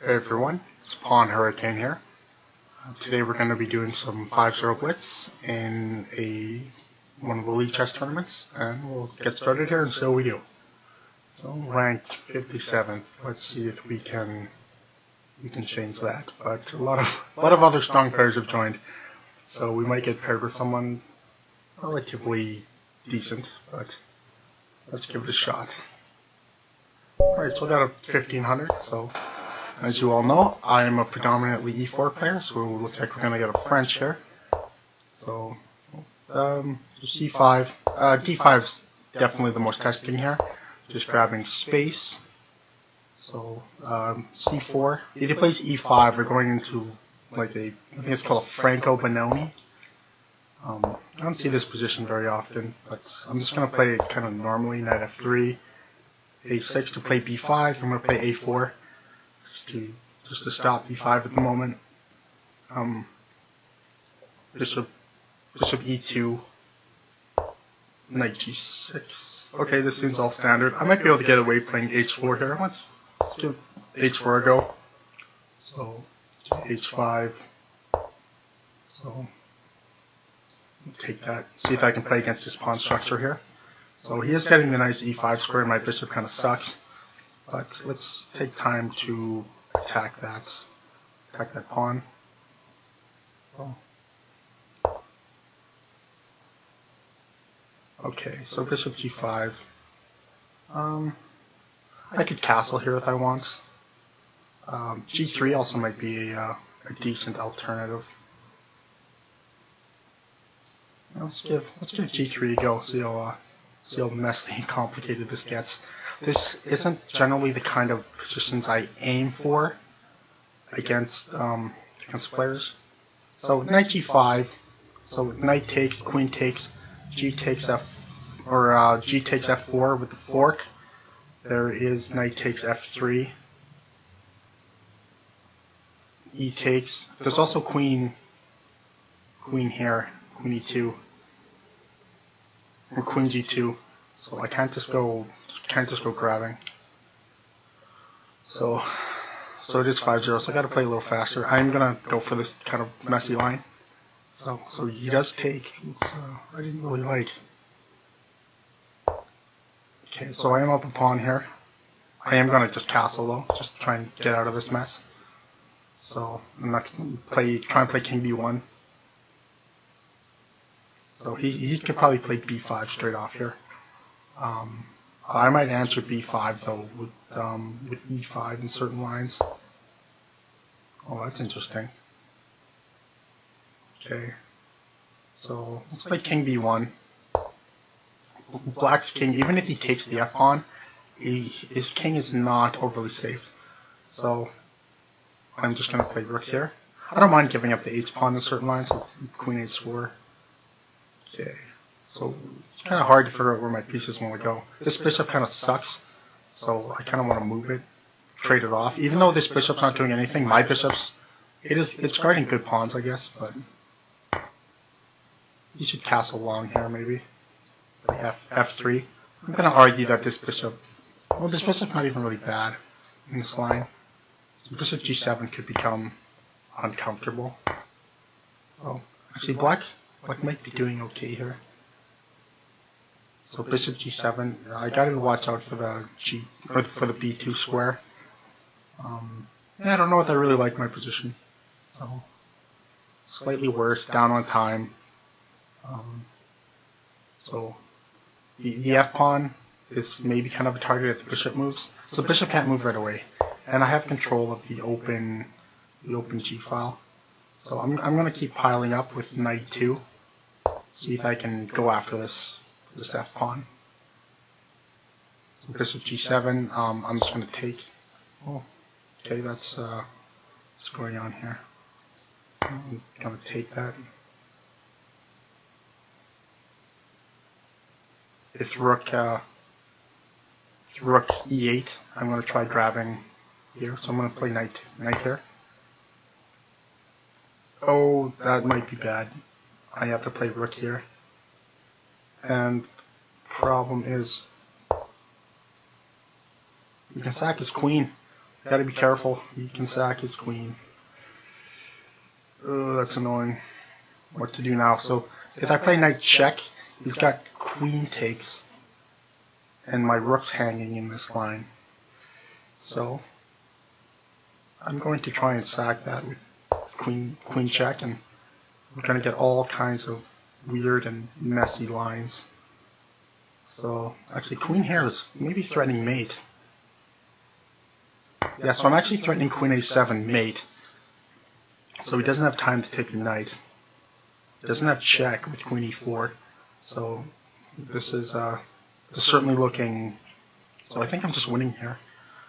Hey everyone, it's Pawn Hurricane here. Today we're going to be doing some 5-0 Blitz in one of the Lichess tournaments, and we'll get started here and see how we do. So ranked 57th. Let's see if we can change that. But a lot of other strong players have joined, so we might get paired with someone relatively decent. But let's give it a shot. Alright, so we got a 1500. So as you all know, I am a predominantly e4 player, so it looks like we're going to get a French here. So, c5. d5 is definitely the most testing here. Just grabbing space. So, c4. If he plays e5, we're going into like I think it's called a Franco Bononi. I don't see this position very often, but I'm just going to play it kind of normally. Knight f3, a6 to play b5. I'm going to play a4. Just to stop b5 at the moment. Bishop e2, knight g6. Okay, this seems all standard. I might be able to get away playing h4 here. Let's give h4 a go. So h5. So take that. See if I can play against this pawn structure here. So he is getting the nice e5 square. My bishop kind of sucks. But let's take time to attack that pawn. So. Okay, so bishop g5. I could castle here if I want. G3 also might be a decent alternative. Let's give g3 a go. See how messy and complicated this gets. This isn't generally the kind of positions I aim for against players. So knight g5. So knight takes, queen takes, g takes g takes f4 with the fork. There is knight takes f3. E takes. There's also queen here, queen e2, or queen g2. So I can't just go grabbing. So it is 5-0, so I gotta play a little faster. I'm gonna go for this kind of messy line. So he does take. I didn't really like. Okay, so I am up a pawn here. I am gonna just castle though, just try and get out of this mess. So I'm not try and play king b1. So he could probably play b5 straight off here. I might answer b5 though with e5 in certain lines. Oh, that's interesting. Okay, so let's play king b1. Black's king, even if he takes the f pawn, his king is not overly safe. So I'm just going to play rook here. I don't mind giving up the h pawn in certain lines, so queen h4. Okay. So it's kind of hard to figure out where my pieces want to go. This bishop kind of sucks, so I kind of want to move it, trade it off. Even though this bishop's not doing anything, my bishop's it's guarding good pawns, I guess. But you should castle long here, maybe. F3. I'm going to argue that this bishop's not even really bad in this line. So bishop g7 could become uncomfortable. So actually, black might be doing okay here. So bishop g7. I gotta watch out for the for the b2 square. I don't know if I really like my position. So slightly worse, down on time. So the f pawn is maybe kind of a target if the bishop moves. So the bishop can't move right away, and I have control of the open g file. So I'm gonna keep piling up with knight 2. See if I can go after this f pawn. So bishop g7. I'm just going to take. Oh, okay, that's what's going on here. I'm going to take that. With rook e8, I'm going to try grabbing here. So I'm going to play knight here. Oh, that might be bad. I have to play rook here. And problem is, you can sack his queen. Gotta be careful. He can sack his queen. Oh, that's annoying. What to do now? So if I play knight check, he's got queen takes, and my rook's hanging in this line. So I'm going to try and sack that with queen check, and we're going to get all kinds of weird and messy lines. So actually, queen here is maybe threatening mate. Yeah, so I'm actually threatening queen a7 mate. So he doesn't have time to take the knight. He doesn't have check with queen e4. So this is certainly looking. So I think I'm just winning here.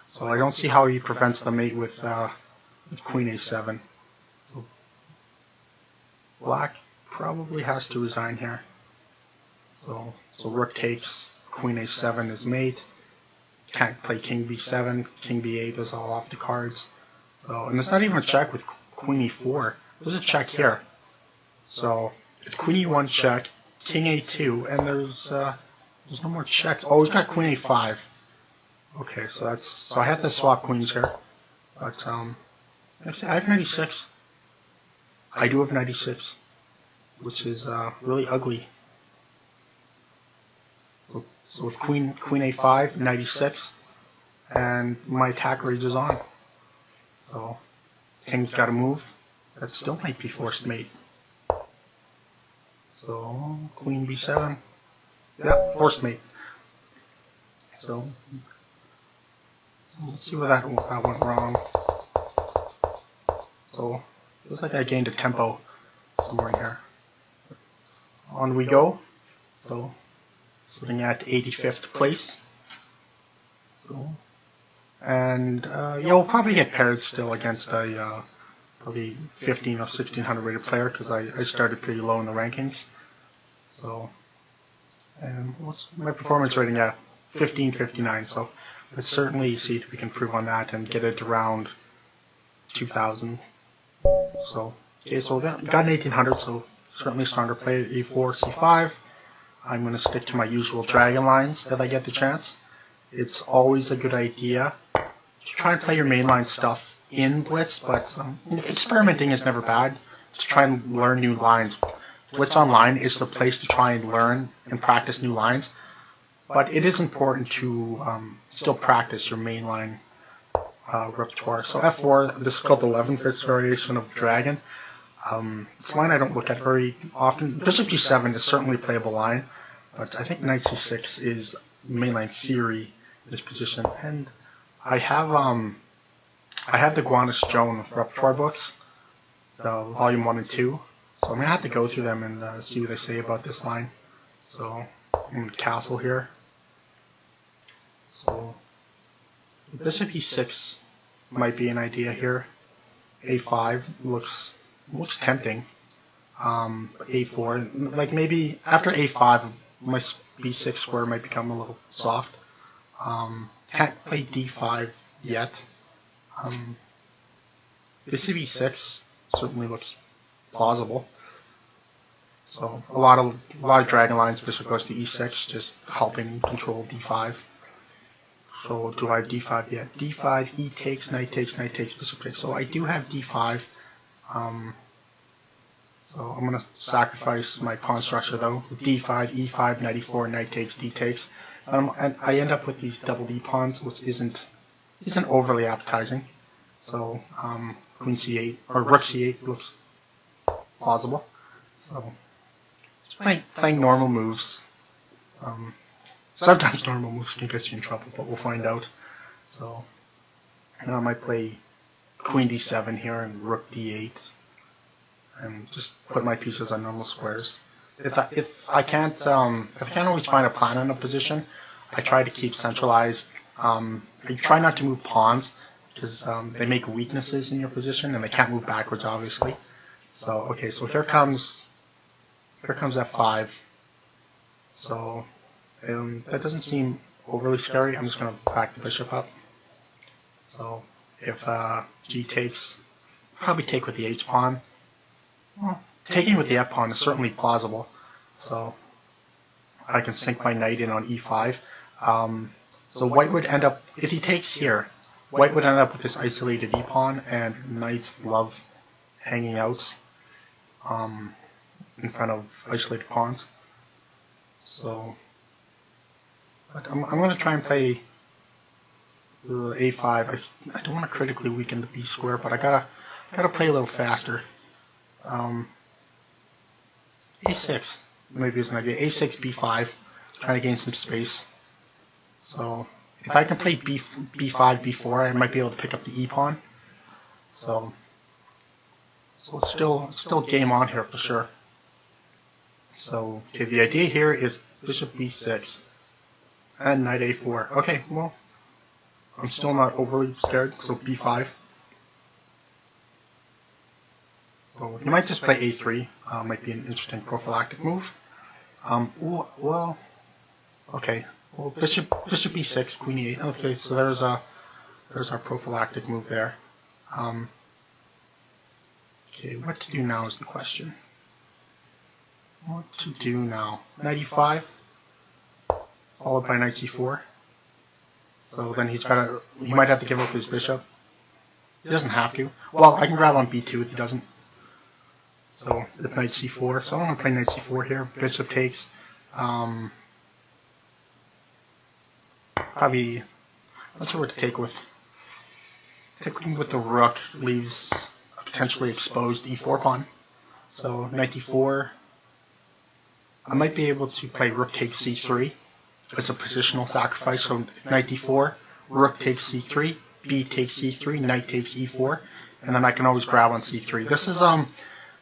So I don't see how he prevents the mate with queen a7. So black probably has to resign here. So rook takes, queen a7 is mate. Can't play king b7, king b8 is all off the cards. So, and there's not even a check with queen e4. There's a check here. So it's queen e1 check, king a2, and there's no more checks. Oh, he's got queen a5. Okay, so I have to swap queens here. But I have 96. I do have 96, which is really ugly. So with queen a5, 96, and my attack rages on. So king's got to move. That still might be forced mate. So queen b7. Yep, forced mate. So let's see where that went wrong. So looks like I gained a tempo somewhere in here. On we go. So sitting at 85th place. So, and you'll probably get paired still against a probably 15 or 1600 rated player because I started pretty low in the rankings. So, and what's my performance rating at? 1559. So let's certainly see if we can improve on that and get it around 2000. So okay, so we got an 1800. So certainly stronger play. E4, C5. I'm going to stick to my usual dragon lines if I get the chance. It's always a good idea to try and play your mainline stuff in Blitz, but experimenting is never bad. To try and learn new lines. Blitz Online is the place to try and learn and practice new lines, but it is important to still practice your mainline repertoire. So F4, this is called the 11th variation of the dragon. This line I don't look at very often. Bishop g7 is certainly a playable line, but I think knight c6 is mainline theory in this position. And I have the Guanis Joan repertoire books, the volume 1 and 2. So I'm gonna have to go through them and see what they say about this line. So I'm gonna castle here. So bishop e6 might be an idea here. A5 looks tempting. A4, like maybe after A5, my B6 square might become a little soft. Can't play D5 yet. Bishop E6 certainly looks plausible. So a lot of dragon lines, bishop goes to E6, just helping control D5. So do I have D5 yet? D5, E takes, knight takes, bishop takes. So I do have D5. So I'm going to sacrifice my pawn structure though. D5, E5, knight E4, knight takes, D takes. And I end up with these double D pawns, which isn't overly appetizing. So queen C8 or rook C8 looks plausible. So just playing normal moves. Sometimes normal moves can get you in trouble, but we'll find out. So I might play queen D7 here and rook D8. And just put my pieces on normal squares. If I can't always find a plan in a position, I try to keep centralized. I try not to move pawns because they make weaknesses in your position and they can't move backwards, obviously. So okay, so here comes F5. So that doesn't seem overly scary. I'm just gonna back the bishop up. So if G takes, probably take with the H pawn. Well, taking with the F pawn is certainly plausible, so I can sink my knight in on E5. So white would end up, if he takes here, White would end up with this isolated e-pawn, and knights love hanging out in front of isolated pawns. So, but I'm going to try and play a5. I don't want to critically weaken the b square, but I gotta play a little faster. A6 maybe is an idea. A6, b5, trying to gain some space. So if I can play b5, b4, I might be able to pick up the e-pawn. So it's still game on here for sure. So okay, the idea here is bishop b6 and knight a4. Okay, well, I'm still not overly scared, so b5. So you might just play a3, might be an interesting prophylactic move. Well, okay, well, bishop b6, queen e8. Okay, so there's our prophylactic move there. Okay, what to do now is the question. What to do now? Knight e5, followed by knight c4. So then he might have to give up his bishop. He doesn't have to. Well, I can grab on b2 if he doesn't. So if knight c4, so I'm going to play knight c4 here. Bishop takes. Probably, not sure what to take with. Taking with the rook leaves a potentially exposed e4 pawn. So knight d4. I might be able to play rook takes c3. It's a positional sacrifice. So knight d4, rook takes c3, b takes c3, knight takes e4, and then I can always grab on c3. This is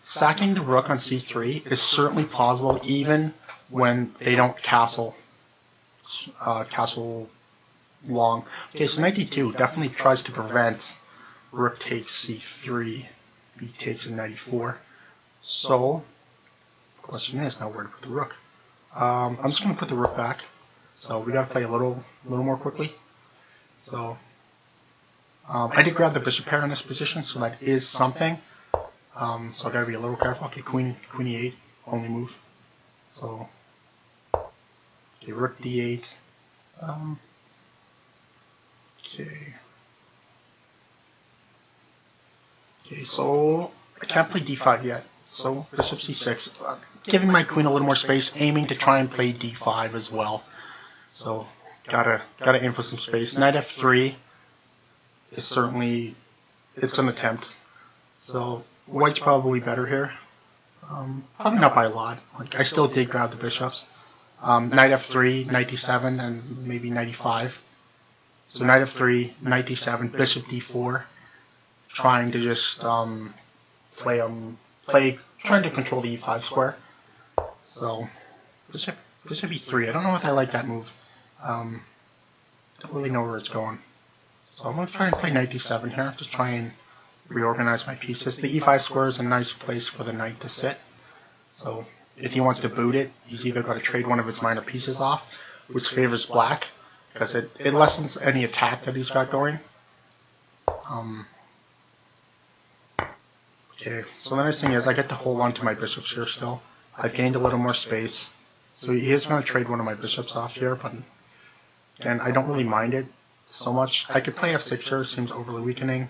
sacking the rook on c3 is certainly plausible even when they don't castle long. Okay, so knight d2 definitely tries to prevent rook takes c3, b takes and knight e4. So the question is now where to put the rook. I'm just going to put the rook back. So we got to play a little more quickly. So I did grab the bishop pair in this position, so that is something. So I got to be a little careful. Okay, queen e8, only move. So okay, rook d8. Okay, so I can't play d5 yet. So bishop c6, giving my queen a little more space, aiming to try and play d5 as well. So gotta aim for some space. Knight f3 is certainly, it's an attempt. So white's probably better here. Probably not by a lot. Like I still did grab the bishops. Knight f3, knight d7, and maybe knight e5. So knight f3, knight d7, bishop d4, trying to just trying to control the e5 square. So bishop e3. I don't know if I like that move. Don't really know where it's going. So I'm going to try and play knight d7 here, just try and reorganize my pieces. The e5 square is a nice place for the knight to sit. So if he wants to boot it, he's either got to trade one of its minor pieces off, which favors black, because it lessens any attack that he's got going. Okay, so the nice thing is I get to hold on to my bishops here still. I've gained a little more space. So he is going to trade one of my bishops off here, but again, I don't really mind it so much. I could play f6 here, seems overly weakening.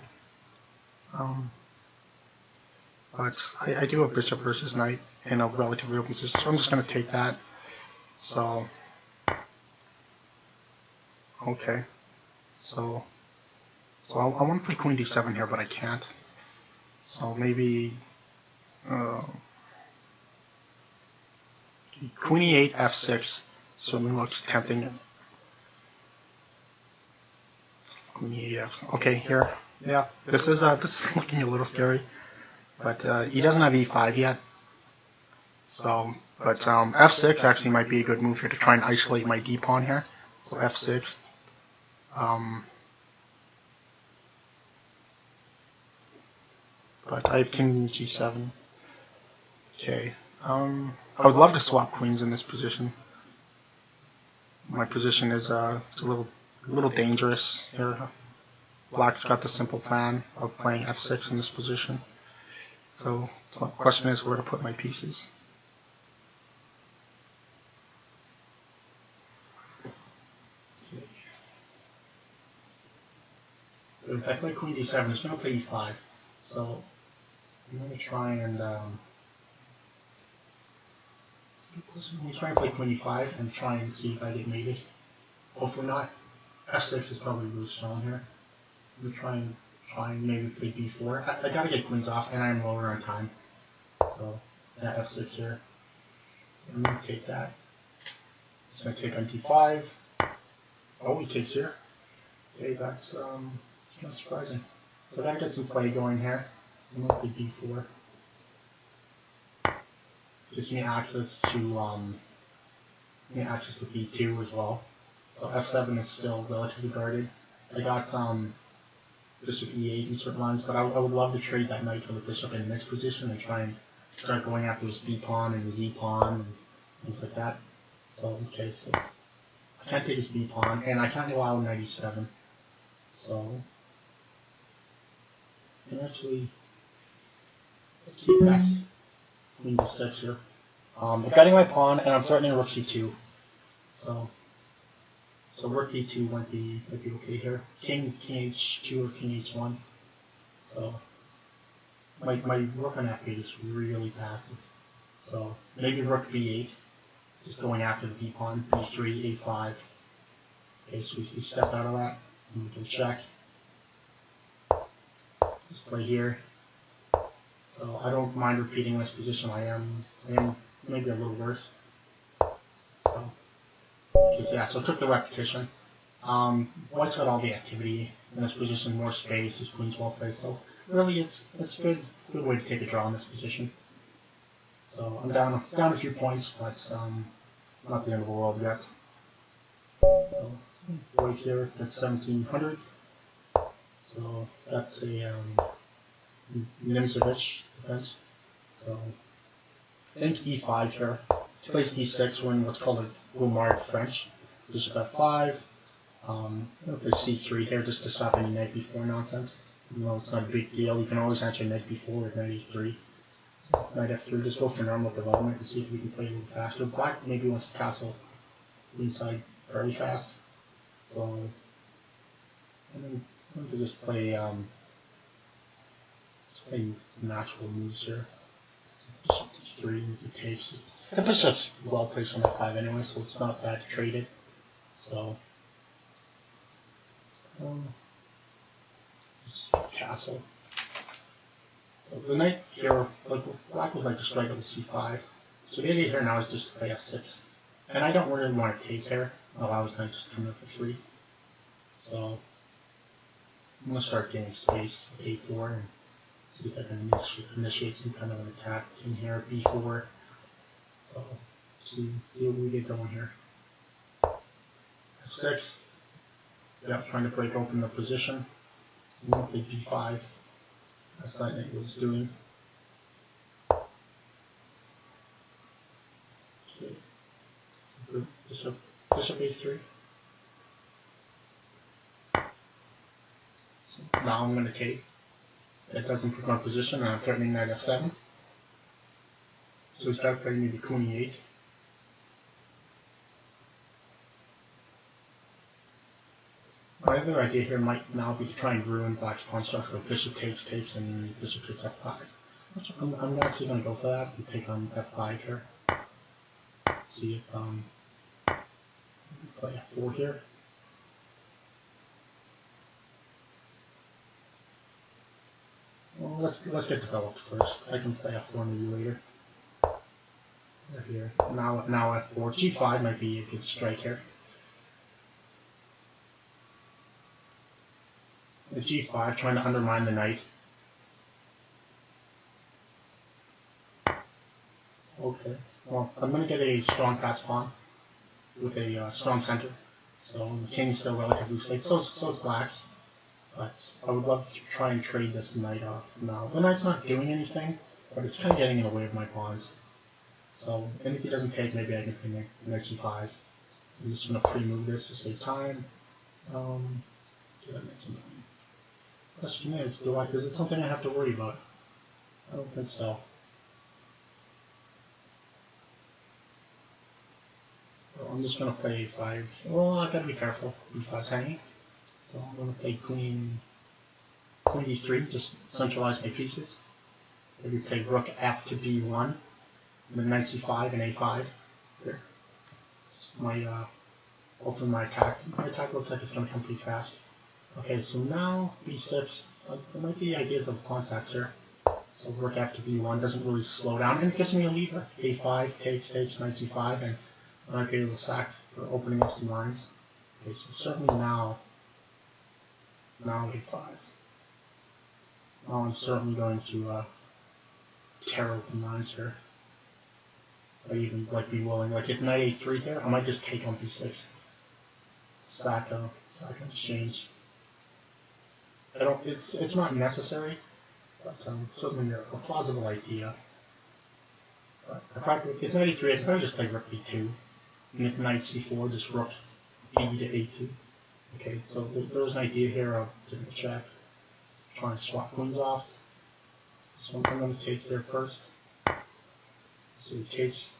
But I do have bishop versus knight in a relatively open position, so I'm just going to take that. So, okay. So I want to play queen d7 here, but I can't. So maybe queen e8, f6 certainly looks tempting. Queen e8, f. Okay, here, yeah, this is looking a little scary, but he doesn't have e5 yet. So, but f6 actually might be a good move here to try and isolate my d pawn here. So f6. But I have king g7. Okay. I would love to swap queens in this position. My position is it's a little dangerous here. Black's got the simple plan of playing f6 in this position. So the question is where to put my pieces. I played queen d7. It's going to play e5. So I'm going to try and play queen e5 and try and see if I get mated. Hopefully not. f6 is probably really strong here. I'm going to try and maybe play b4. I got to get queens off, and I'm lower on time. So that f6 here. I'm going to take that. Just going to take on d5. Oh, he takes here. Okay, that's not surprising. So I got to get some play going here. So I'm going to play b4. Gives me access to b2 as well. So f7 is still relatively guarded. I got bishop e8 in certain lines, but I would love to trade that knight for the bishop in this position and try and start going after his b pawn and his e pawn and things like that. So okay, so I can't take his b pawn, and I can't allow knight e7. So I can actually keep back queen d6 here. I'm getting my pawn, and I'm threatening rook c2. So rook d2 might be okay here. King h2 or king h1. So my rook on f8 is really passive. So maybe rook b8, just going after the b pawn. b3, a5. Okay, so we stepped out of that, and we can check. Just play here. So I don't mind repeating this position. I am maybe a little worse. So okay, yeah, so I took the repetition. White's got all the activity in this position, more space, his queen's well placed. So really, it's a good way to take a draw in this position. So I'm down a few points, but not the end of the world yet. So right here, that's 1700. So that's a Nimzovich defense. So I think e5 here. Plays e6, we're in what's called a Goulmard French. Bishop f5. I'm going to play c3 here just to stop any knight b4 nonsense. Even though it's not a big deal, you can always answer knight b4 with knight e3. So knight f3, just go for normal development and see if we can play a little faster. Black maybe wants to castle inside fairly fast. So I'm going to just play natural moves here. Bishop d3 with the takes. The bishop's well placed on f5 anyway, so it's not bad to trade it. So just castle. So the knight here, black would like to strike with c5. So the idea here now is just to play f6. And I don't really want to take here. Allow his knight just to come in for free. So I'm going to start getting space with a4 and see if I can initiate some kind of an attack in here, b4. So see what we get going here. f6. Yep, trying to break open the position. I'm going to play b5. That's what it was doing. Okay. Bishop a3. So now I'm going to take. That doesn't put my position, and I'm threatening knight f7. So we start playing maybe queen e8. My other idea here might now be to try and ruin black's pawn structure with bishop takes, and bishop takes f5. I'm actually going to go for that and take on f5 here. See if play f4 here. Well, let's get developed first. I can play f4 maybe later. Right here. Now f4. g5 might be a good strike here. With g5, trying to undermine the knight. Okay. Well, I'm going to get a strong pass pawn with a strong center. So the king is still relatively safe. So is black's. But I would love to try and trade this knight off now. The knight's not doing anything, but it's kind of getting in the way of my pawns. So, and if he doesn't take, maybe I can play knight c5. I'm just going to pre-move this to save time. Question is, is it something I have to worry about? I don't think so. So I'm just going to play a5. Well, I gotta be careful. e5's hanging. So I'm going to play queen queen e3, just centralize my pieces. Maybe play rook f to d1, and then knight c5 and a5. Here. Hopefully my attack looks like it's going to come pretty fast. Okay, so now b6, there might be ideas of contacts here. So rook f to b1 doesn't really slow down, and it gives me a lever. a5 takes, knight c5, and I might be able to sack for opening up some lines. Okay, so certainly now a5. Now I'm certainly going to tear open lines here. I even like be willing, like if knight a3 here, I might just take on b6. Sack exchange. It's not necessary, but certainly a plausible idea. But if knight e3, I can probably just play rook b2, and if knight c4, just rook b to a2. Okay, so there's an idea here of taking a check, trying to swap queens off. So I'm going to take here first. So he takes.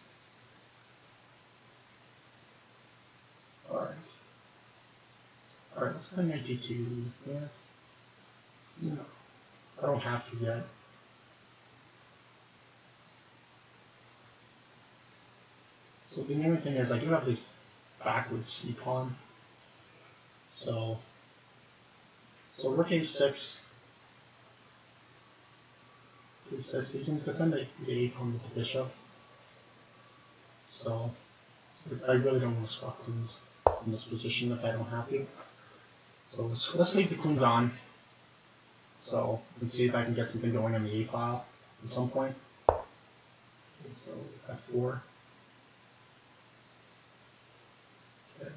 Alright, let's play knight d2. Yeah. No, I don't have to yet. So the only thing is I do have this backwards c pawn. So rook a6. You can defend the a pawn with the bishop. So I really don't want to swap queens in this position if I don't have to. So let's leave the queens on. So let's see if I can get something going on the a file at some point. Okay, so f4. Okay.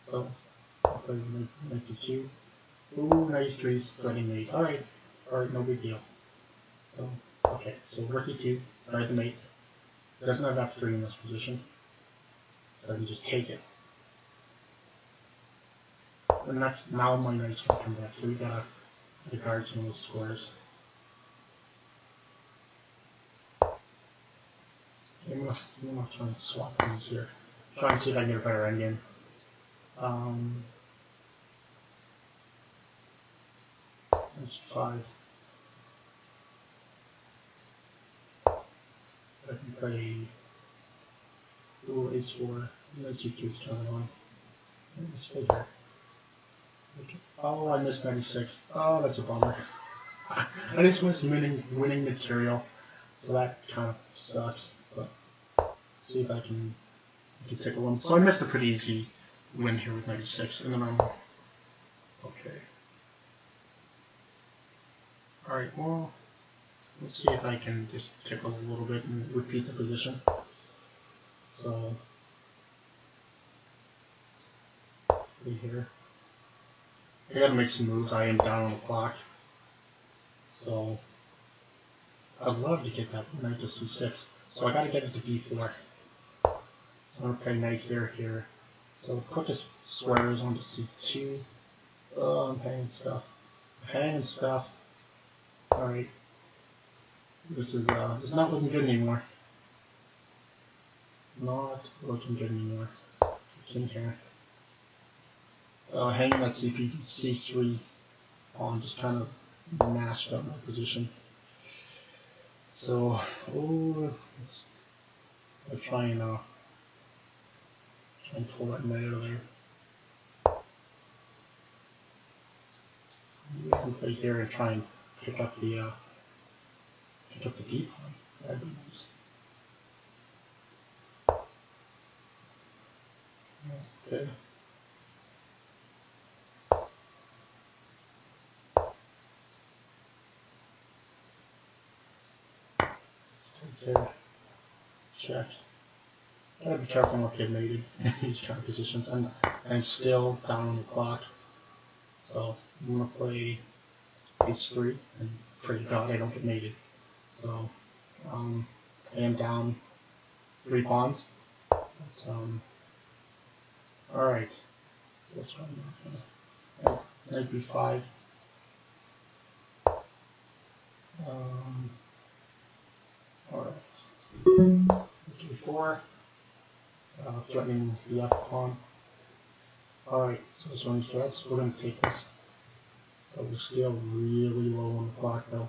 So I'll play knight d2. Ooh, knight e3 is threatening mate. Alright, no big deal. So okay, so rook e2, guard the mate. It doesn't have f3 in this position. So I can just take it. And now my knight's going to come back through. Gotta guard some of those squares. I'm not trying to swap things here. Trying to see if I can get a better endgame. H5. I can play h4. Knight g3 is coming on. Let's play here. Okay. Oh, I missed 96. Oh, that's a bummer. I just missed winning material, so that kind of sucks. But let's see if I can pick one. So I missed a pretty easy win here with 96, and then I'm okay. All right. Well, let's see if I can just tickle a little bit and repeat the position. So here. I gotta make some moves. I am down on the clock. So I'd love to get that knight to c6. So I gotta get it to b4. So I'm gonna play knight here. So the quickest square is onto c2. Oh, I'm hanging stuff. Alright. This is not looking good anymore. King here. Hanging that c3 pawn just kind of mashed up my position. So, let's try and pull that knight out of there. We can play here and try and pick up the d pawn. That'd be nice. Okay. Okay. Check. Gotta be careful not to get mated in these kind of positions. I'm still down on the clock. So I'm gonna play h3 and pray to God I don't get mated. So I am down 3 pawns. But, alright. So let's try knight b5. Alright. b4. Threatening the f pawn. Alright, so this one threats. We're going to take this. So we're still really low on the clock though.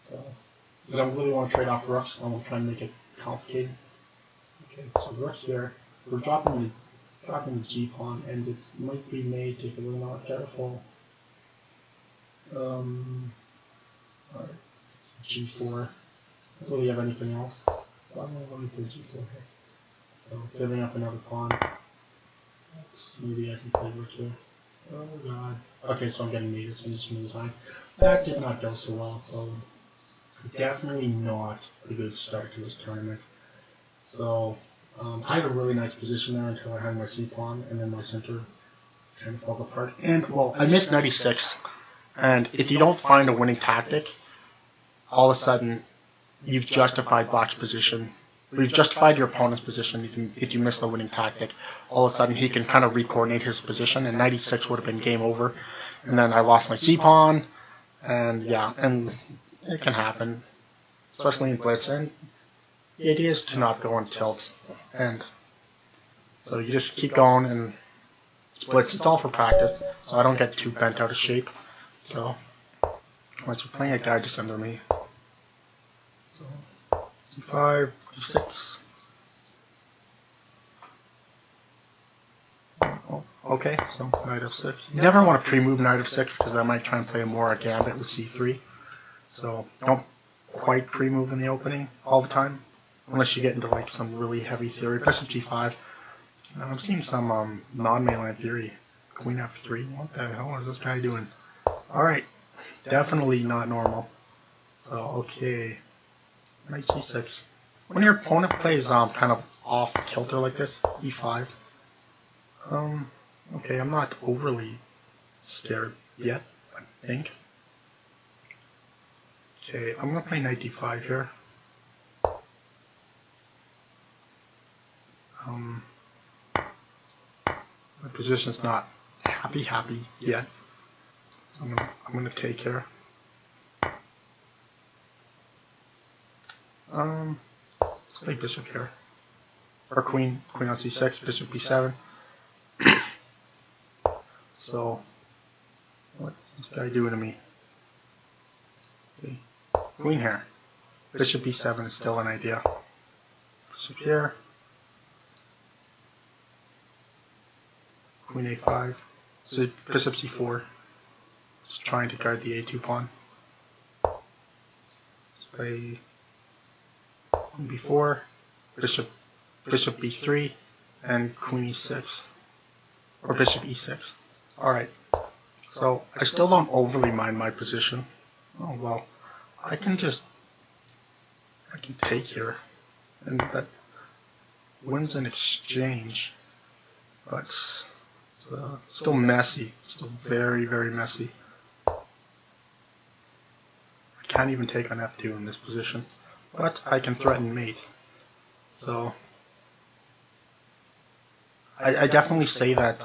So you don't really want to trade off rooks. I want to try and make it complicated. Okay, so rook here. We're dropping the G pawn, and it might be made if we're not careful. Alright, G4. I don't really have anything else. So I'm going to play G4 here. So giving up another pawn. Maybe I can play rook here. Oh god. Okay, so I'm getting mated, so I'm just moving time. That did not go so well, so definitely not a good start to this tournament. So I had a really nice position there until I had my C pawn, and then my center kind of falls apart. And well, I missed 96. And if you don't find a winning tactic, all of a sudden you've justified Black's position. You've justified your opponent's position if you miss the winning tactic. All of a sudden he can kind of re-coordinate his position, and 96 would have been game over. And then I lost my C pawn, and yeah, and it can happen, especially in Blitz. And the idea is to not go on tilt, and so you just keep going, and it's Blitz. It's all for practice, so I don't get too bent out of shape. So once we're playing a guy just under me. So D5, D6. Oh, okay, so knight f6. You never want to pre-move knight f6 because I might try and play a more gambit with c3. So don't quite pre-move in the opening all the time, unless you get into like some really heavy theory. Bishop g5. I'm seeing some non-mainland theory. Queen f3. What the hell is this guy doing? Alright, definitely not normal. So, okay. Knight c6. When your opponent plays kind of off kilter like this, e5. Okay, I'm not overly scared yet, I think. Okay, I'm gonna play knight d5 here. My position's not happy yet. I'm gonna take here. Let's play bishop here. Or queen on c6, bishop b7. So, what's this guy doing to me? Okay. Queen here. Bishop b7 is still an idea. Bishop here. Queen a5. So bishop c4. Just trying to guard the a2 pawn. Let's play queen b4, bishop b3, and queen e6, or bishop e6. Alright, so I still don't overly mind my position. Oh well, I can take here, and that wins an exchange, but it's still messy, still very, very messy. I can't even take on f2 in this position, but I can threaten mate. So I definitely say that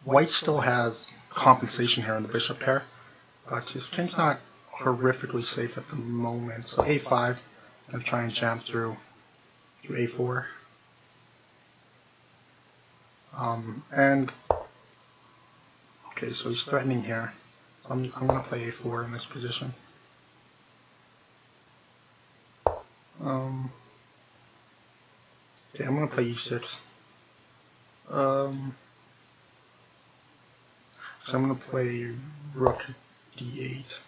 white still has compensation here in the bishop pair, but his king's not horrifically safe at the moment. So a5, I'm going to try and jam through a4. And okay, so he's threatening here. I'm going to play a4 in this position. Okay, I'm going to play e6. So I'm going to play rook d8,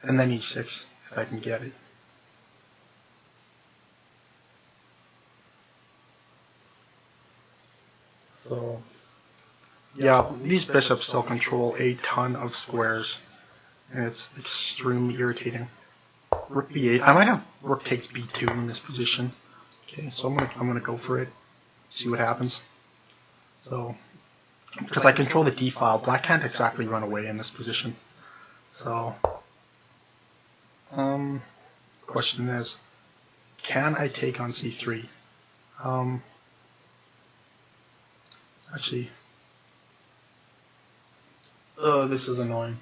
and then e6 if I can get it. So, yeah, these bishops still control a ton of squares, and it's extremely irritating. Rook b8. I might have rook takes b2 in this position. Okay, so I'm gonna go for it. See what happens. So, because I control the d file, black can't exactly run away in this position. So, question is, can I take on c3? Actually, this is annoying.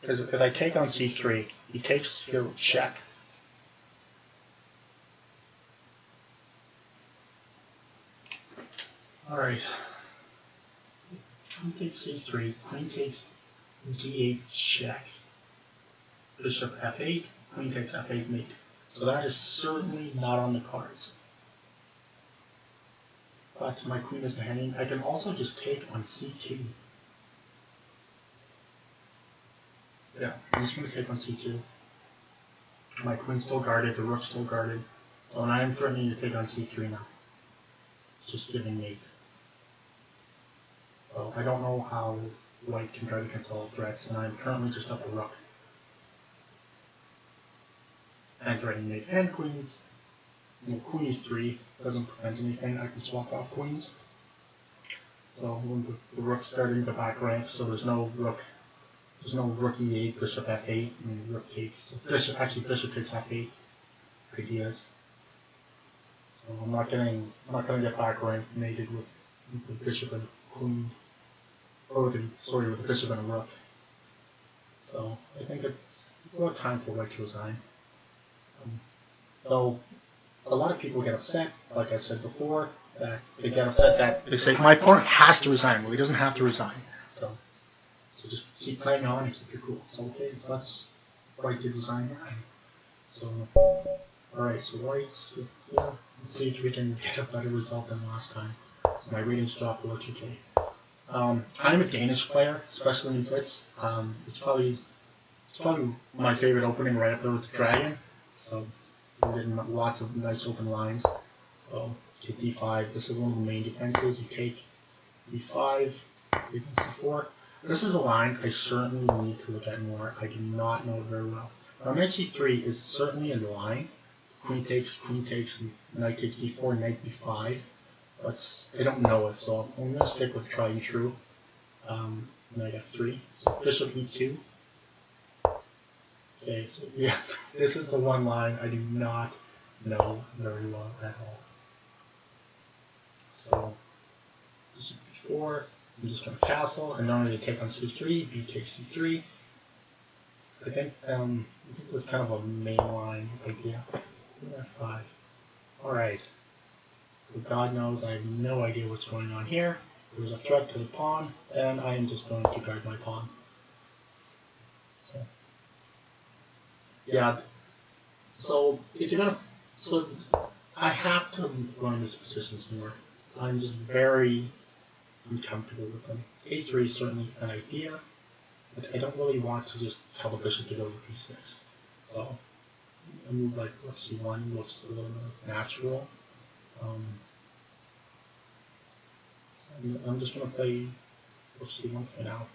Because if I take on c3, he takes here with check. Alright. queen takes c3, queen takes d8 check, bishop f8, queen takes f8 mate. So that is certainly not on the cards. But my queen is hanging. I can also just take on c2. Yeah, I'm just going to take on c2. My queen's still guarded, the rook's still guarded. So now I'm threatening to take on c3 now. Just giving mate. So I don't know how white can guard against all threats, and I'm currently just up a rook. And threatening mate. And queens. Queen e3 doesn't prevent anything. I can swap off queens. So when the rook's starting the back rank, so there's no rook e8, bishop f8, and rook takes bishop takes f8 ideas. So I'm not gonna get back rank mated with the bishop and queen, or with the bishop and a rook. So I think it's about time for white to resign. Though a lot of people get upset, like I said before, that they get upset that they say my opponent has to resign. Well, he doesn't have to resign. So just keep playing on and keep your cool. So okay, that's white did resign here. So alright, so white, yeah, let's see if we can get a better result than last time. So my ratings dropped below 2K. I'm a Danish player, especially in Blitz. It's probably my favorite opening, right up there with the dragon. So we're getting lots of nice open lines. So take d5. This is one of the main defenses. You take d5, c4. This is a line I certainly need to look at more. I do not know it very well. Knight c3 is certainly in line. Queen takes, and knight takes d4, knight b5. But I don't know it, so I'm going to stick with tried and true. Knight f3. So bishop e2. Okay, so yeah, this is the one line I do not know very well at all. So bishop b4. I'm just going to castle, and normally they take on c3, b takes c3. I think this is kind of a mainline idea. f5. Alright. So God knows I have no idea what's going on here. There's a threat to the pawn, and I am just going to guard my pawn. So yeah. So if you're gonna, I have to learn these positions more. I'm just very uncomfortable with them. a3 is certainly an idea, but I don't really want to just tell the bishop to go to b6. So a move like rook c1 looks a little more natural. I'm just going to play rook c1 for now.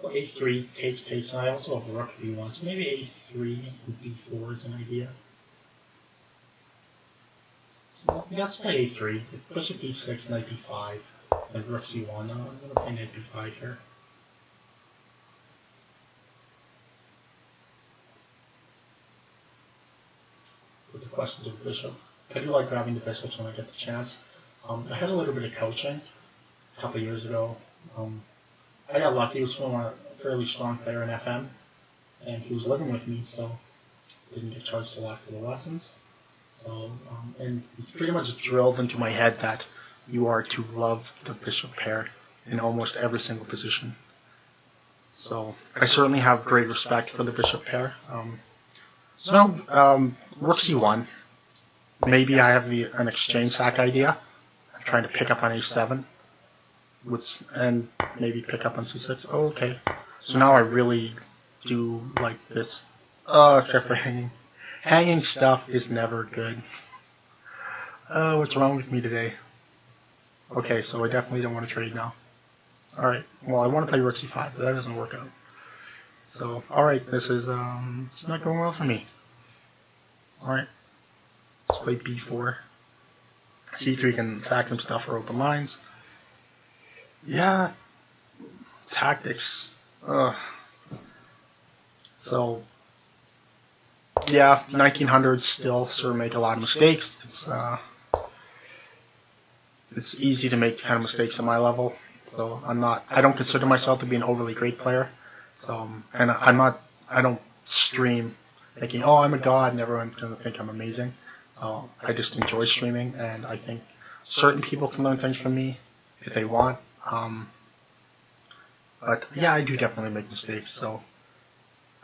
Well, a3 takes, and I also have rook b1, so maybe a3 and b4 is an idea. So let's play a3, bishop b6, knight b5, and rook c1. I'm going to play knight b5 here. With the question to the bishop. I do like grabbing the bishops when I get the chance. I had a little bit of coaching a couple of years ago. I got lucky. He was from a fairly strong player in FM, and he was living with me, so didn't get charged a lot for the lessons. So, and he pretty much drilled into my head that you are to love the bishop pair in almost every single position. So I certainly have great respect for the bishop pair. So now, rook c1. Maybe I have an exchange sack idea. I'm trying to pick up on a7, and maybe pick up on c6. Oh, okay. So now I really do like this. Except for hanging. Hanging stuff is never good. What's wrong with me today? Okay, so I definitely don't want to trade now. Alright, well, I want to play rook c5, but that doesn't work out. So, alright, this is it's not going well for me. Alright, let's play b4. c3 can attack some stuff or open lines. Yeah, tactics. So, yeah, 1900s still sort of make a lot of mistakes. It's easy to make kind of mistakes at my level. So I don't consider myself to be an overly great player. So, and I don't stream thinking, oh, I'm a god and everyone's going to think I'm amazing. I just enjoy streaming, and I think certain people can learn things from me if they want. But yeah, I do definitely make mistakes. So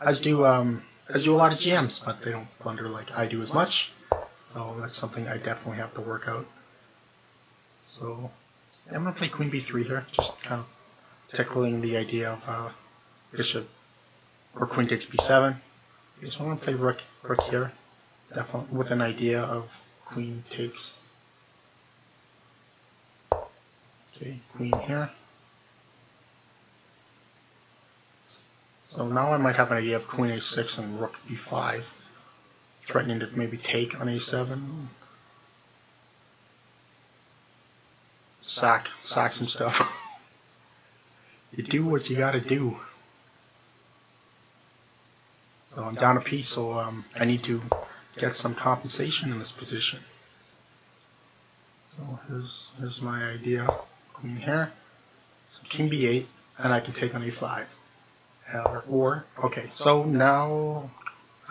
as do a lot of GMs, but they don't blunder like I do as much. So that's something I definitely have to work out. So yeah, I'm gonna play Queen B3 here, just kind of tickling the idea of Bishop or Queen takes B7. Okay, so I'm gonna play Rook here, definitely with an idea of Queen takes. Okay, Queen here. So now I might have an idea of Queen A6 and Rook B5, threatening to maybe take on A7. Sack some stuff. You do what you gotta do. So I'm down a piece, so I need to get some compensation in this position. So here's my idea. Queen here. So King B8, and I can take on A5. Okay, so now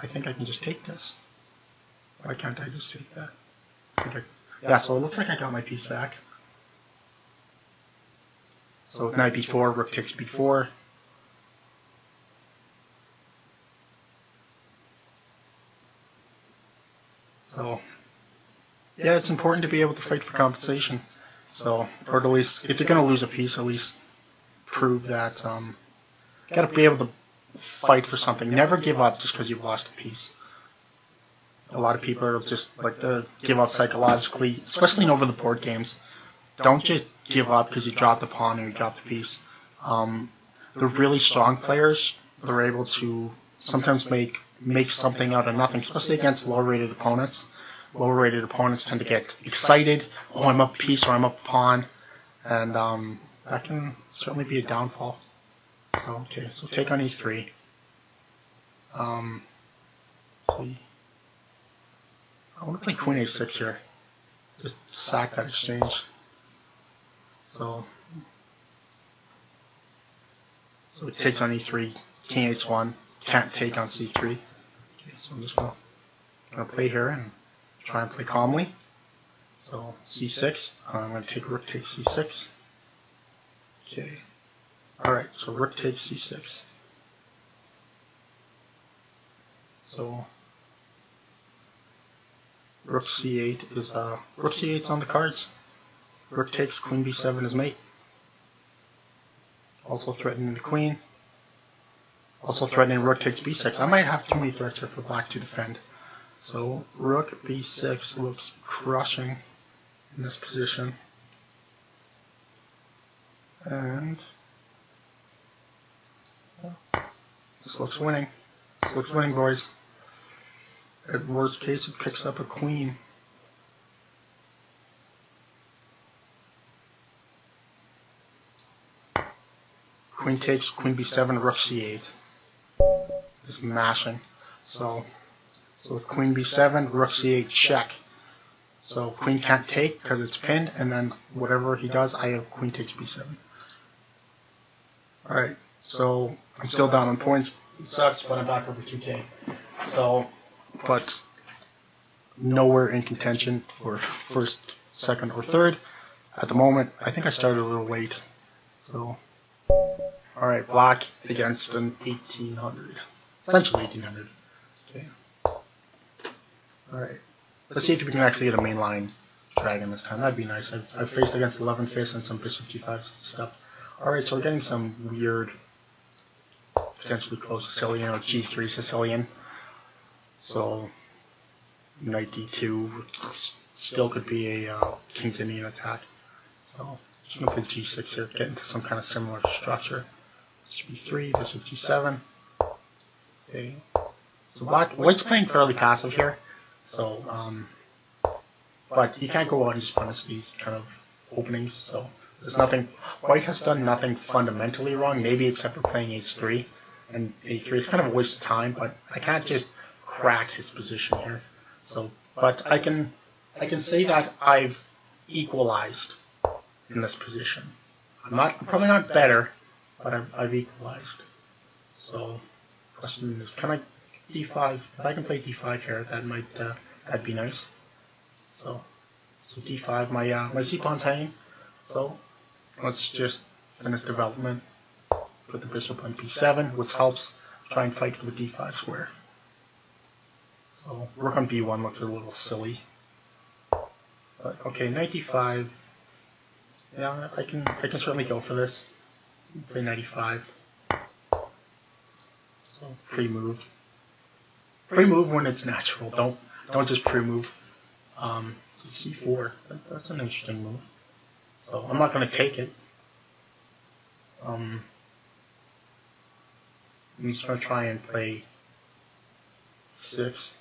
I think I can just take this. Why can't I just take that? Yeah, so it looks like I got my piece back. So with knight b4, rook takes b4. So yeah, it's important to be able to fight for compensation. So, or at least, if you're going to lose a piece, at least prove that you got to be able to fight for something. Never give up just because you've lost a piece. A lot of people are just like to give up psychologically, especially in over the board games. Don't just give up because you dropped the pawn or you dropped the piece. The really strong players, they're able to sometimes make something out of nothing, especially against lower-rated opponents. Lower-rated opponents tend to get excited. Oh, I'm up a piece or I'm up a pawn, and that can certainly be a downfall. So okay, so take on e3. See, I want to play Queen a6 here. Just sack that exchange. So it takes on e3, king h1, can't take on c3. Okay, so I'm just gonna play here and try and play calmly. So c6, I'm gonna take rook takes c6. Okay, all right. So rook takes c6. So rook c8 is rook c8's on the cards. Rook takes queen b7 as mate. Also threatening the queen. Also threatening rook takes b6. I might have too many threats here for black to defend. So rook b6 looks crushing in this position. And this looks winning. This looks winning, boys. At worst case, it picks up a queen. Queen takes, queen b7, rook c8. Just mashing. So with queen b7, rook c8, check. So queen can't take because it's pinned, and then whatever he does, I have queen takes b7. Alright, so I'm still down on points. It sucks, but I'm back over 2k. So, but nowhere in contention for first, second, or third. At the moment, I think I started a little late. So, alright, black against an 1800. Essentially 1800. Okay. Alright. Let's see if we can actually get a mainline dragon this time. That'd be nice. I've faced against 11 fists and some bishop g5 stuff. Alright, so we're getting some weird, potentially close Sicilian or g3 Sicilian. So, knight d2 still could be a King's Indian attack. So, just going to play g6 here, get into some kind of similar structure. Bishop b3, bishop g7. Okay. So white's playing fairly passive here. So, but you can't go out and just punish these kind of openings. So there's nothing. White has done nothing fundamentally wrong, maybe except for playing h3 and a3. It's kind of a waste of time, but I can't just crack his position here. So, but I can say that I've equalized in this position. I'm probably not better, but I've equalized. So, question is, can I d5? If I can play d5 here, that might that'd be nice. So d5, my c pawn's hanging. So let's just finish development. put the bishop on b7, which helps try and fight for the d5 square. So rook on b1 looks a little silly. But okay, knight d5. Yeah, I can certainly go for this. Play knight e5. So pre-move. Pre-move when it's natural. Don't just pre-move. c4. That's an interesting move. So I'm not going to take it. I'm just going to try and play 6.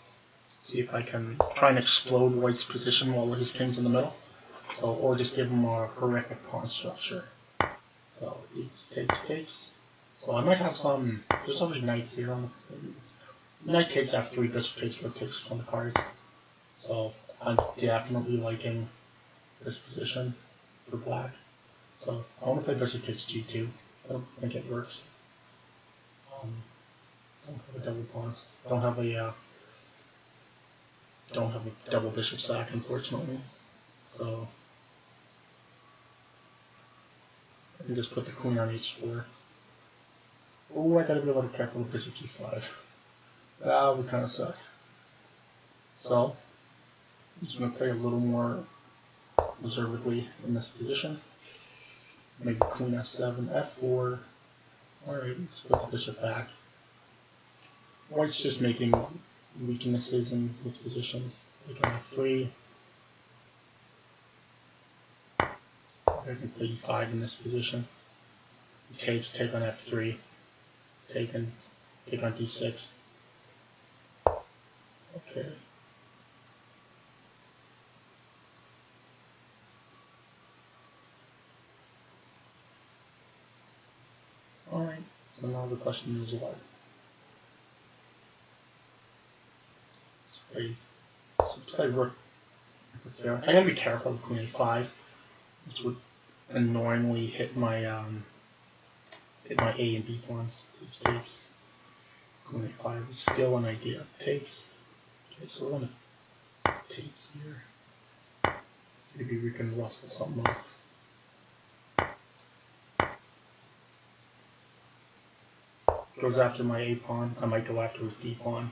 See if I can try and explode White's position while his king's in the middle. So, or just give him a horrific pawn structure. So he takes. So I might have some. There's already knight here on the knight takes f3, bishop takes, rook takes on the cards. So I'm definitely liking this position for black. So I want to play bishop takes g2. I don't think it works. Don't have a double pawns. Don't have a double bishop stack, unfortunately. So I can just put the queen on h4. Oh, I gotta be a little careful with bishop g5. That would kind of suck. So I'm just gonna play a little more reservedly in this position. Maybe queen f7, f4. Alright, let's put the bishop back. White's just making weaknesses in this position. Taking f3. I can play e5 in this position. He takes, take on f3. Take on d6. Okay. Alright, so now the question is what? Let's play rook here. I gotta be careful with queen a5, which would annoyingly hit my A and B pawns. These takes. Queen a5 is still an idea. Takes. Okay, so we're gonna take here. Maybe we can rustle something up. Goes after my A pawn. I might go after his D pawn.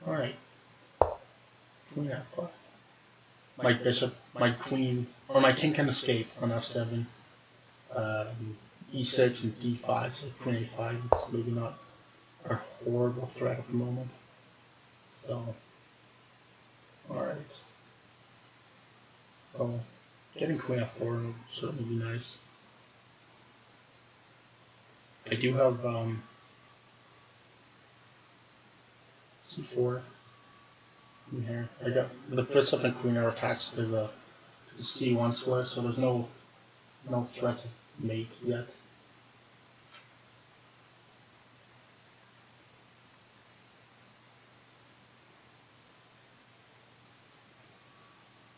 Alright. Queen f5. My bishop, my queen, or my king can escape on f7. E6 and d5, so queen a5 is maybe not a horrible threat at the moment. So, alright. So, getting queen f4 would certainly be nice. I do have c4 in here. I got the bishop and queen are attached to the c1 square, so there's no threat of mate yet.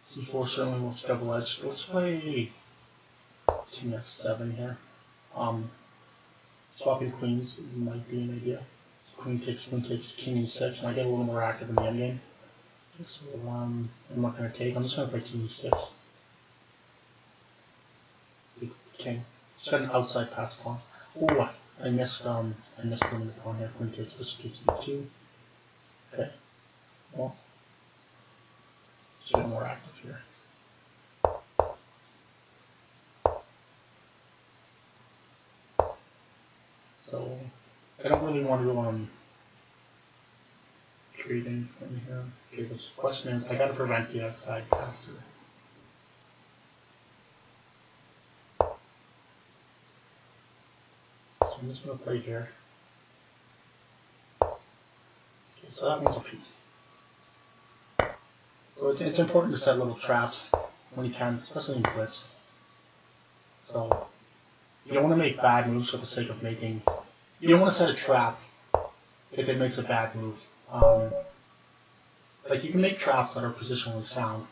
c4 certainly looks double-edged. Let's play king f7 here. Swapping queens might be an idea. So queen takes, king e6, and I get a little more active in the endgame. So I'm not going to take. I'm just going to play king e6. King. Just got an outside pass pawn. Oh, I missed putting the pawn here. Queen takes, bishop takes b2. Okay. Well, let's get more active here. So I don't really want to trading in here. Okay, this question is I gotta prevent the outside passer. So I'm just gonna play here. Okay, so that one's a piece. So it's important to set little traps when you can, especially in Blitz. So you don't want to make bad moves for the sake of making. You don't want to set a trap if it makes a bad move. Like you can make traps that are positionally sound,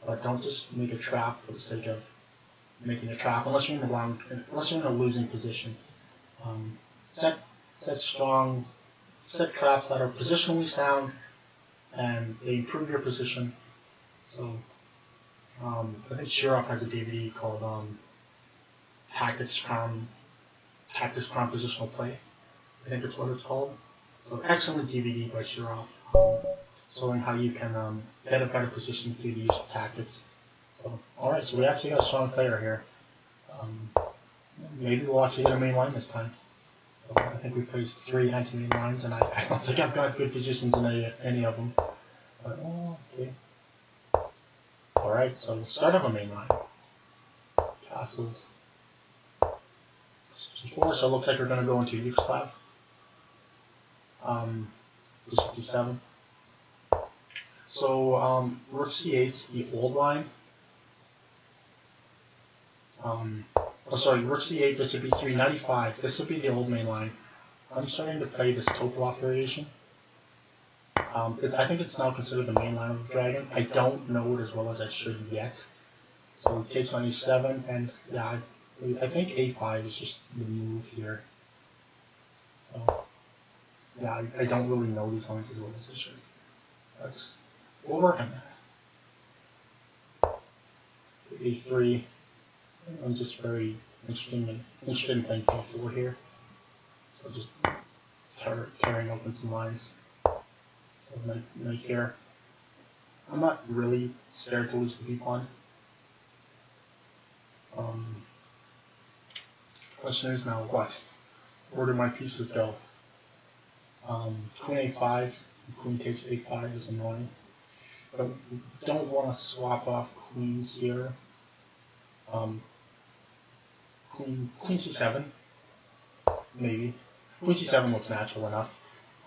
but don't just make a trap for the sake of making a trap unless you're in a losing position. Set traps that are positionally sound and they improve your position. So I think Shirov has a DVD called Tactics Crown Tactics Compositional Play, I think it's what it's called. So excellent DVD by Shirov, showing how you can get a better position through the use of tactics. So, alright, so we actually got a strong player here. Maybe we'll actually get a main line this time. So I think we've faced 3 anti-main lines, and I don't think I've got good positions in any of them. But, okay. Alright, so the start of a main line. Castles. G4, so it looks like we're going to go into Yugoslav. Bishop D7. So, Rook C8's the old line. Rook C8, Bishop B3, 95. This would be the old main line. I'm starting to play this Topolov variation. I think it's now considered the main line of the dragon. I don't know it as well as I should yet. So he takes on E7, and yeah, I think A5 is just the move here. So yeah, I don't really know these lines as well as I should. But we'll work on that. A3. I'm just very interested in playing P4 here. So just tearing open some lines. So knight here. I'm not really scared to lose the b-pawn. Question is now what? Where do my pieces go? Queen a5, queen takes a5 is annoying. But we don't want to swap off queens here. Queen c7, maybe. Queen c7 looks natural enough.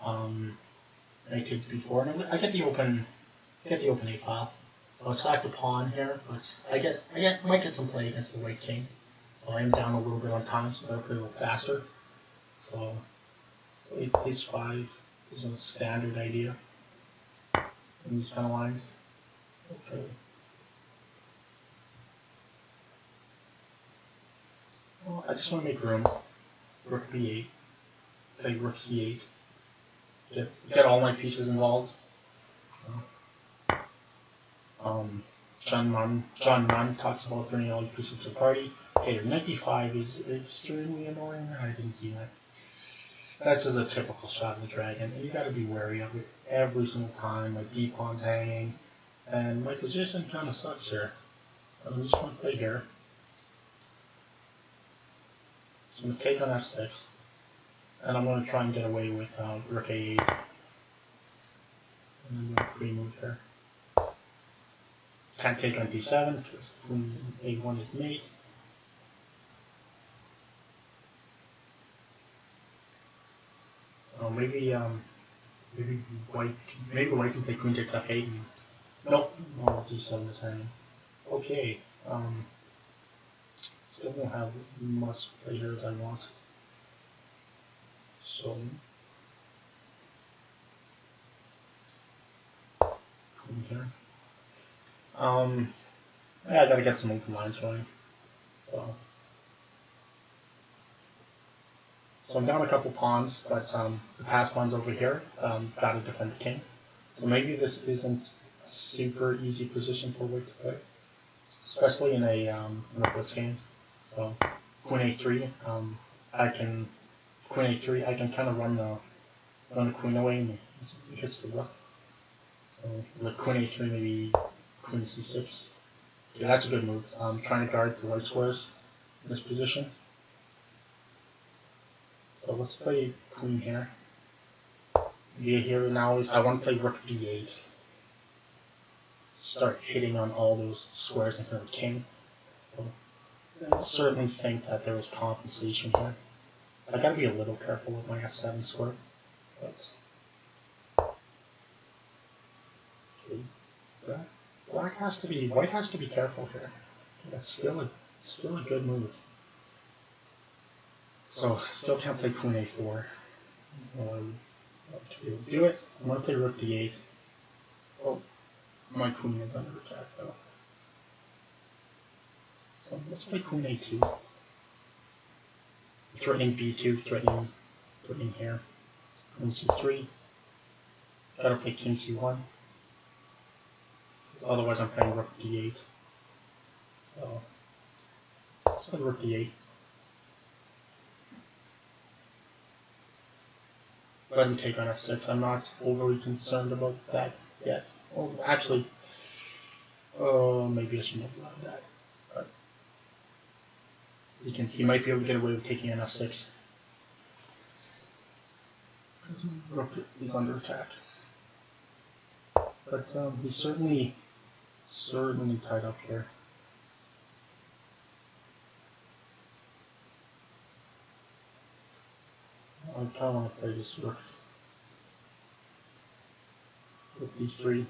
Knight takes b4, and I get the open a file. So I select a pawn here, but I might get some play against the white king. So I am down a little bit on time, so I gotta play a little faster. So h5 is a standard idea in these kind of lines. Okay. Well, I just want to make room. Rook b8, play rook c8. Get all my pieces involved. So, John Nunn talks about bringing all your pieces to the party. Okay, knight d5 is extremely annoying. I didn't see that. That's just a typical shot in the dragon, and you got to be wary of it every single time. My d-pawn's hanging, and my position kind of sucks here. I'm just going to play here. So I'm going to take on f6, and I'm going to try and get away with rook a8. And I'm going to free move here. Can't take on d7 because queen a1 is mate. Maybe white can take queen takes f8. And, nope, no, d7 is hanging. Okay. Still don't have much play here as I want. So queen here. Yeah, I gotta get some open lines going. So I'm down a couple pawns, but the pass pawn's over here. Gotta defend the king. So maybe this isn't a super easy position for white to play, especially in a blitz game. So queen a3, I can kind of run the queen away and it hits the rook. So with queen a3, maybe queen c6. Yeah, that's a good move. I'm trying to guard the white squares in this position. So let's play queen here. The idea here now is I want to play rook b8. Start hitting on all those squares in front of the king. So I certainly think that there was compensation here. I gotta be a little careful with my f7 square. But white has to be careful here. That's still a good move. So still can't play queen a4. To be able to do it, I'm gonna play rook d8. Oh, my queen is under attack though. So let's play queen a2. Threatening b2, threatening here. Queen c3. Gotta play king c1. Otherwise I'm playing rook d8. So let's play rook d8. let him take on f6. I'm not overly concerned about that yet. Well, actually, maybe I shouldn't have allowed that. But he might be able to get away with taking on f6. Because rook is under attack. But he's certainly tied up here. I kind of want to play this rook with d3.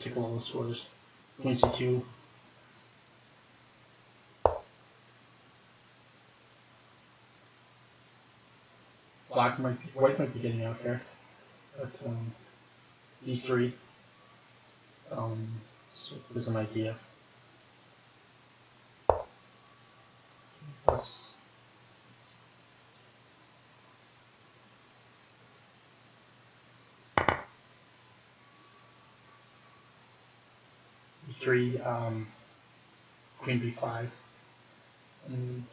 Tickle all the squares. Queen c2. White might be getting out here, but d3. So there's an idea. Let's d3, queen b5, and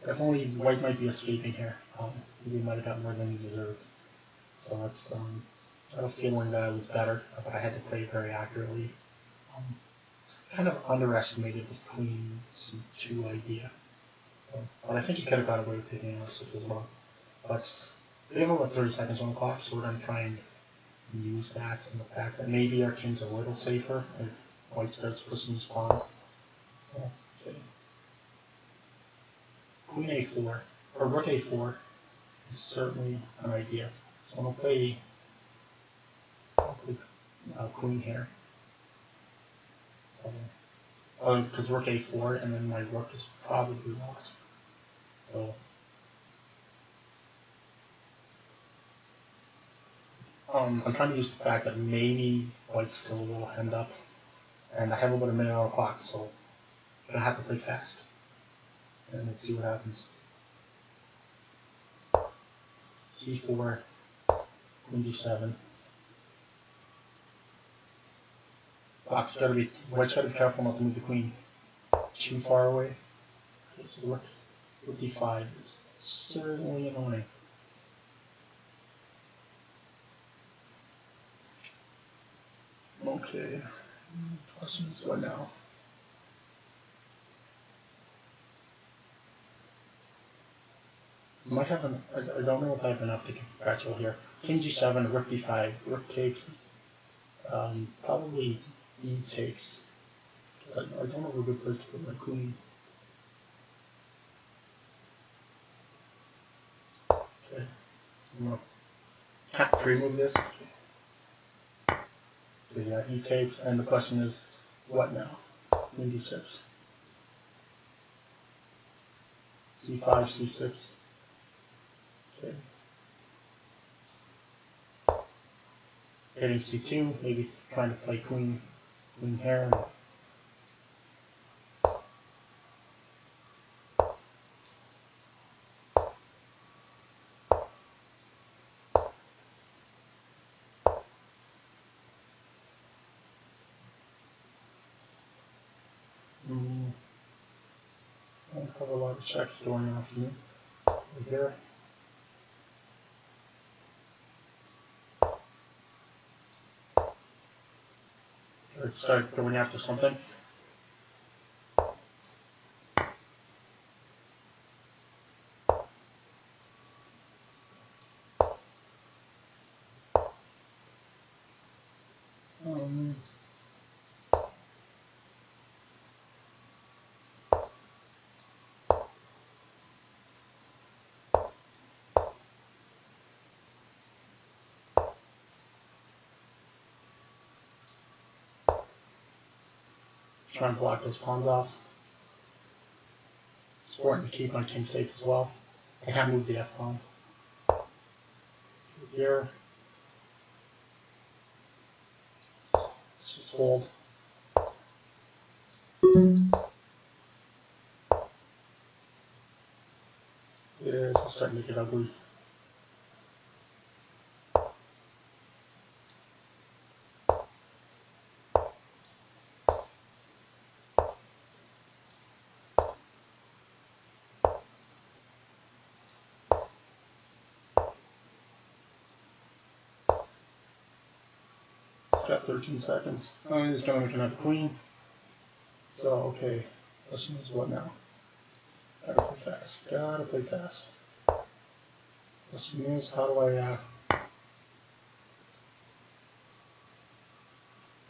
definitely white might be escaping here. He might have got more than he deserved. So that's I have a feeling that I was better, but I had to play it very accurately. Kind of underestimated this queen c2 idea. But I think he could have got away with taking f6 as well. But we have about 30 seconds on the clock, so we're going to try and use that and the fact that maybe our king's a little safer if white starts pushing his pawns. So, okay. Queen a4, or rook a4 is certainly an idea. So I'm going to play queen here. So, because rook a4 and then my rook is probably lost. So I'm trying to use the fact that maybe white's still a little hemmed up, and I have about a minute on the clock, so I'm gonna have to play fast and let's see what happens. c4, queen d7. White's gotta be careful not to move the queen too far away. Okay, so rook d5 is certainly annoying. Okay, question is what now? I might have I don't know if I have enough to congratulate here. King g7, rook d5, rook takes, probably e takes. I don't know a good place to put my queen. Okay, I'm gonna have to remove this. Okay, yeah, e takes, and the question is, what now? Queen d6. c5, c6. Okay. Hitting c2, maybe trying to play queen here. I have a lot of checks going on for me over here. Let's start going after something. Try and block those pawns off. It's important to keep my king safe as well. I can't move the f pawn. Here. Let's just hold. It is starting to get ugly. got 13 seconds. I'm just going to make another queen. So, okay. Question is what now? Gotta play fast. Gotta play fast. Question is, how do I,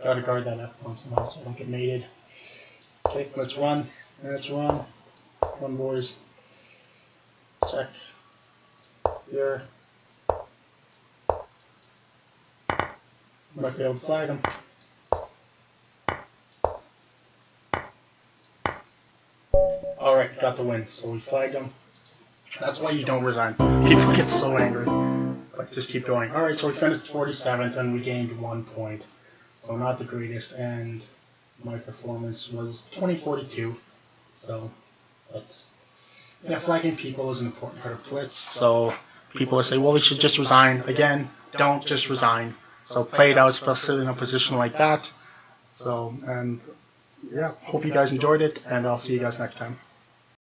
gotta guard that F1 somehow so I don't get mated. Okay, let's run. Let's run. Run, boys. Check. Here. Might be able to flag him. Alright, got the win. So we flagged him. That's why you don't resign. People get so angry. But just keep going. Alright, so we finished 47th and we gained 1 point. So not the greatest, and my performance was 2042. So, but yeah, flagging people is an important part of Blitz. So people will say, well, we should just resign. Again, don't just resign. So play it out, especially in a position like that. So, and yeah, hope you guys enjoyed it, and I'll see you guys next time.